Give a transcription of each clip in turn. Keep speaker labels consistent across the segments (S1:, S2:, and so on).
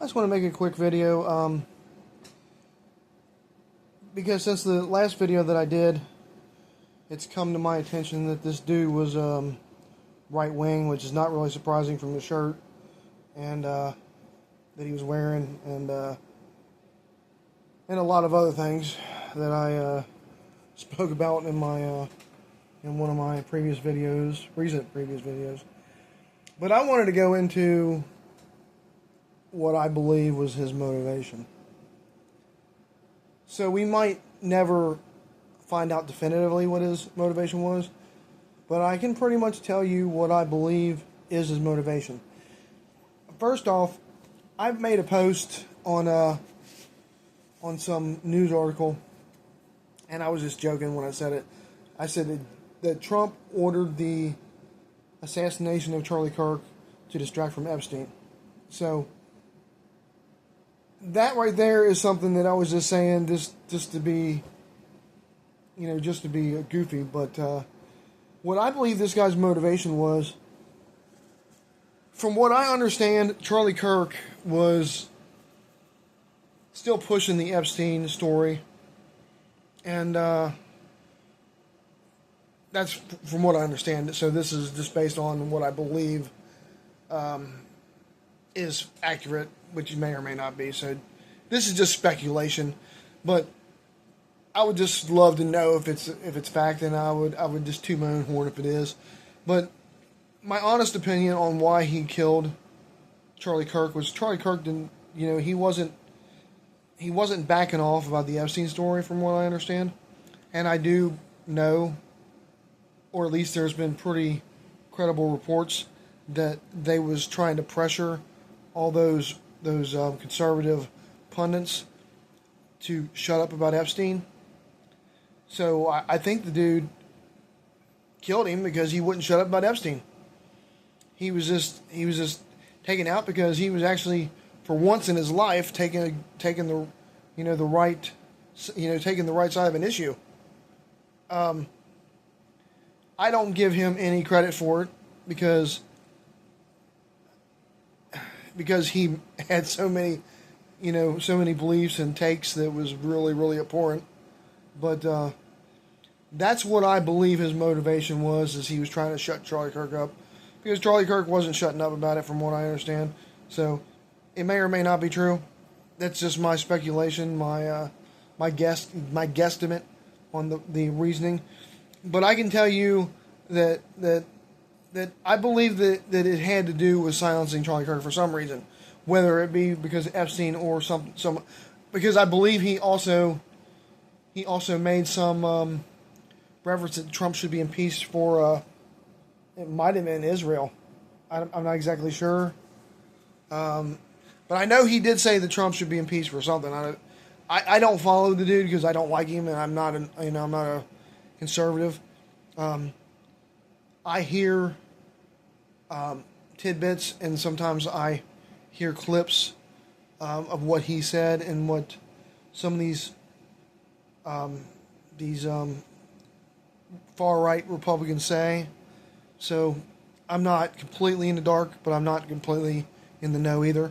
S1: I just want to make a quick video because since the last video that I did, it's come to my attention that this dude was right wing, which is not really surprising from the shirt and that he was wearing, and a lot of other things that I spoke about in my in one of my previous videos, recent previous videos. But I wanted to go into what I believe was his motivation. So we might never find out definitively what his motivation was, but I can pretty much tell you what I believe is his motivation. First off, I've made a post on some news article, and I was just joking when I said it. I said that Trump ordered the assassination of Charlie Kirk to distract from Epstein. So that right there is something that I was just saying just to be, just to be goofy. But what I believe this guy's motivation was, from what I understand, Charlie Kirk was still pushing the Epstein story. And that's from what I understand. So this is just based on what I believe is accurate, which may or may not be. So this is just speculation, but I would just love to know if it's fact, and I would just toot my own horn if it is. But my honest opinion on why he killed Charlie Kirk was Charlie Kirk didn't, he wasn't backing off about the Epstein story, from what I understand, and I do know, or at least there's been pretty credible reports that they was trying to pressure all those conservative pundits to shut up about Epstein. So I think the dude killed him because he wouldn't shut up about Epstein. He was just taken out because he was actually, for once in his life, taking the right side of an issue. I don't give him any credit for it because he had so many beliefs and takes that was really, really abhorrent. But that's what I believe his motivation was, is he was trying to shut Charlie Kirk up, because Charlie Kirk wasn't shutting up about it, from what I understand. So it may or may not be true. That's just my speculation, my guesstimate on the reasoning. But I can tell you that I believe that it had to do with silencing Charlie Kirk for some reason, whether it be because of Epstein or some because I believe he also made some reference that Trump should be impeached for it might have been Israel. I'm not exactly sure, but I know he did say that Trump should be impeached for something. I don't follow the dude because I don't like him, and I'm not a conservative. I hear tidbits, and sometimes I hear clips of what he said and what some of these far right Republicans say. So I'm not completely in the dark, but I'm not completely in the know either.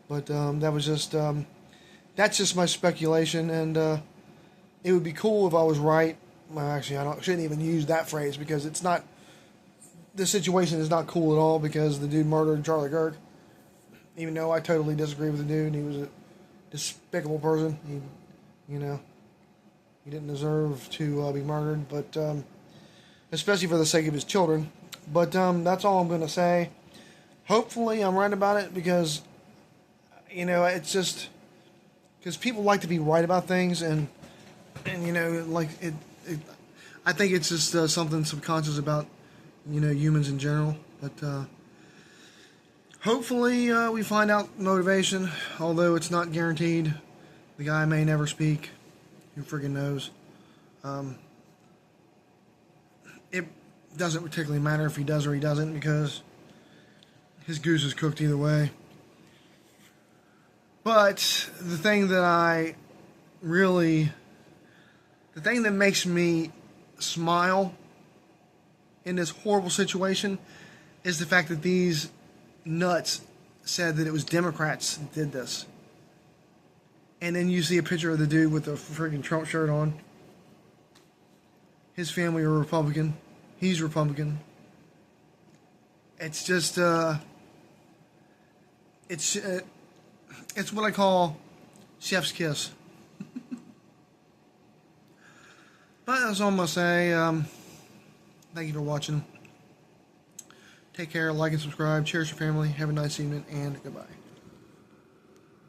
S1: But that's just my speculation, and it would be cool if I was right. Well, actually, shouldn't even use that phrase, because it's not. The situation is not cool at all, because the dude murdered Charlie Kirk. Even though I totally disagree with the dude, he was a despicable person. He didn't deserve to be murdered, but especially for the sake of his children. But that's all I'm going to say. Hopefully, I'm right about it, because it's just because people like to be right about things, and like it. I think it's just something subconscious about humans in general. But hopefully we find out motivation, although it's not guaranteed. The guy may never speak. Who friggin' knows? It doesn't particularly matter if he does or he doesn't, because his goose is cooked either way. But the thing that makes me smile in this horrible situation is the fact that these nuts said that it was Democrats that did this. And then you see a picture of the dude with the freaking Trump shirt on. His family are Republican. He's Republican. It's just, it's what I call chef's kiss. But that's all I'm going to say. Thank you for watching. Take care, like and subscribe, cherish your family, have a nice evening, and goodbye.